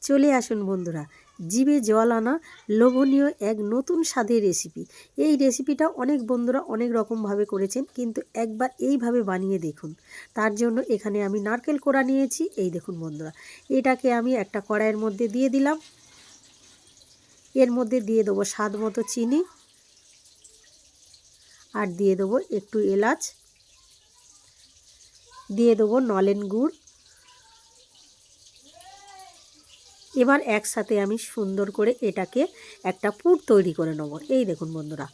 চলে আসুন বন্ধুরা, জিভে জল আনা লোভনীয় এক নতুন স্বাদের রেসিপি। এই রেসিপিটা অনেক বন্ধুরা অনেক রকমভাবে করেছেন, কিন্তু একবার এইভাবে বানিয়ে দেখুন। তার জন্য এখানে আমি নারকেল কোড়া নিয়েছি। এই দেখুন বন্ধুরা, এটাকে আমি একটা কড়াইয়ের মধ্যে দিয়ে দিলাম। এর মধ্যে দিয়ে দেবো স্বাদ মতো চিনি, আর দিয়ে দেবো একটু এলাচ, দিয়ে দেবো নলেন গুড়। এবার একসাথে আমি সুন্দর করে এটাকে একটা পুর তৈরি করে নেব। এই দেখুন বন্ধুরা,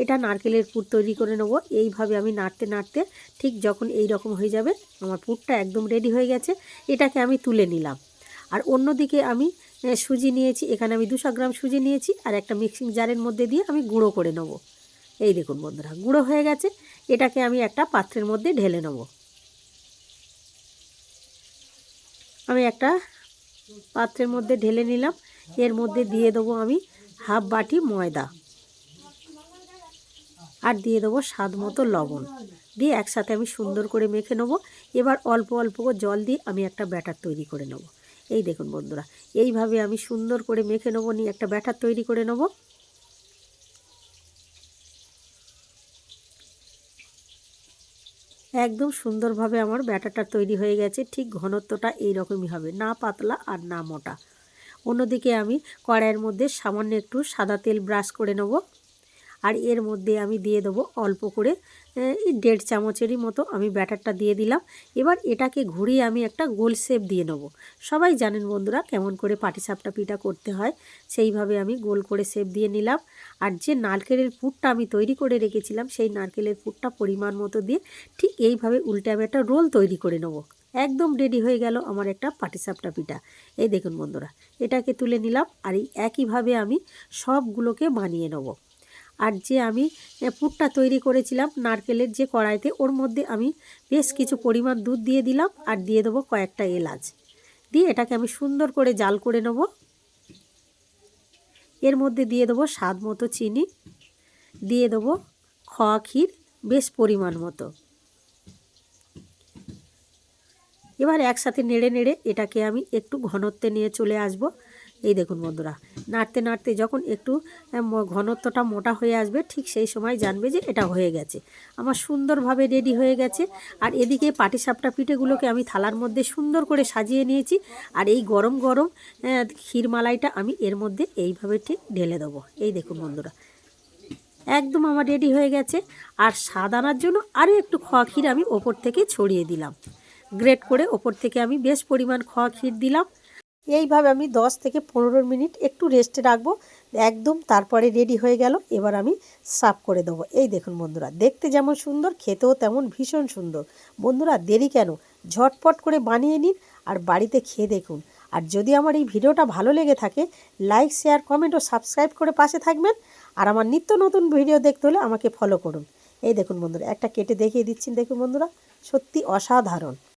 এটা নারকেলের পুর তৈরি করে নেব। এইভাবে আমি নাড়তে নাড়তে ঠিক যখন এই রকম হয়ে যাবে, আমার পুরটা একদম রেডি হয়ে গেছে। এটাকে আমি তুলে নিলাম। আর অন্যদিকে আমি সুজি নিয়েছি। এখানে আমি 200 গ্রাম সুজি নিয়েছি, আর একটা মিক্সিং জারের মধ্যে দিয়ে আমি গুঁড়ো করে নেব। এই দেখুন বন্ধুরা, গুঁড়ো হয়ে গেছে। এটাকে আমি একটা পাত্রের মধ্যে ঢেলে নেব। আমি একটা পাত্রের মধ্যে ঢেলে নিলাম। এর মধ্যে দিয়ে দেবো আমি হাফ বাটি ময়দা, আর দিয়ে দেবো স্বাদ মতো লবণ। দিয়ে একসাথে আমি সুন্দর করে মেখে নেব। এবার অল্প অল্প জল দিয়ে আমি একটা ব্যাটার তৈরি করে নেব। এই দেখুন বন্ধুরা, এইভাবে আমি সুন্দর করে মেখে নেব, নিয়ে একটা ব্যাটার তৈরি করে নেব। একদম সুন্দরভাবে আমার ব্যাটারটা তৈরি হয়ে গেছে। ঠিক ঘনত্বটা এইরকমই হবে, না পাতলা আর না মোটা। অন্যদিকে আমি কড়াইয়ের মধ্যে সামান্য একটু সাদা তেল ব্রাশ করে নেব। আর এর মধ্যে আমি দিয়ে দেবো অল্প করে 1.5 চামচেরই মতো আমি ব্যাটারটা দিয়ে দিলাম। এবার এটাকে ঘুরিয়ে আমি একটা গোল শেপ দিয়ে নেব। সবাই জানেন বন্ধুরা কেমন করে পাটিসাপটা পিঠা করতে হয়, সেইভাবে আমি গোল করে শেপ দিয়ে নিলাম। আর যে নারকেলের পুরটা আমি তৈরি করে রেখেছিলাম, সেই নারকেলের পুরটা পরিমাণ মতো দিয়ে ঠিক এইভাবে উল্টে আমি একটা রোল তৈরি করে নেব। একদম রেডি হয়ে গেল আমার একটা পাটিসাপটা পিঠা। এই দেখুন বন্ধুরা, এটাকে তুলে নিলাম। আর এই একইভাবে আমি সবগুলোকে বানিয়ে নেব। আর যে আমি পুরটা তৈরি করেছিলাম নারকেলের যে কড়াইতে, ওর মধ্যে আমি বেশ কিছু পরিমাণ দুধ দিয়ে দিলাম, আর দিয়ে দেবো কয়েকটা এলাচ। দিয়ে এটাকে আমি সুন্দর করে জাল করে নেব। এর মধ্যে দিয়ে দেবো স্বাদ মতো চিনি, দিয়ে দেবো খোয়া ক্ষীর বেশ পরিমাণ মতো। এবার একসাথে নেড়ে নেড়ে এটাকে আমি একটু ঘনত্বে নিয়ে চলে আসব। এই দেখুন বন্ধুরা, নাড়তে নাড়তে যখন একটু ঘনত্বটা মোটা হয়ে আসবে, ঠিক সেই সময় জানবে যে এটা হয়ে গেছে। আমার সুন্দরভাবে রেডি হয়ে গেছে। আর এদিকে পাটিসাপটা পিঠেগুলোকে আমি থালার মধ্যে সুন্দর করে সাজিয়ে নিয়েছি। আর এই গরম গরম ক্ষীরমালাইটা আমি এর মধ্যে এইভাবে ঠিক ঢেলে দেবো। এই দেখুন বন্ধুরা, একদম আমার রেডি হয়ে গেছে। আর স্বাদ আনার জন্য আরও একটু খোয়া ক্ষীর আমি ওপর থেকে ছড়িয়ে দিলাম। গ্রেট করে ওপর থেকে আমি বেশ পরিমাণ খোয়া ক্ষীর দিলাম। এইভাবে আমি 10 থেকে 15 মিনিট একটু রেস্টে রাখবো। একদম তারপরে রেডি হয়ে গেল। এবার আমি সার্ভ করে দেবো। এই দেখুন বন্ধুরা, দেখতে যেমন সুন্দর, খেতেও তেমন ভীষণ সুন্দর। বন্ধুরা দেরি কেন, ঝটপট করে বানিয়ে নিন আর বাড়িতে খেয়ে দেখুন। আর যদি আমার এই ভিডিওটা ভালো লেগে থাকে, লাইক, শেয়ার, কমেন্ট ও সাবস্ক্রাইব করে পাশে থাকবেন। আর আমার নিত্য নতুন ভিডিও দেখতে হলে আমাকে ফলো করুন। এই দেখুন বন্ধুরা, একটা কেটে দেখিয়ে দিচ্ছি। দেখুন বন্ধুরা, সত্যি অসাধারণ।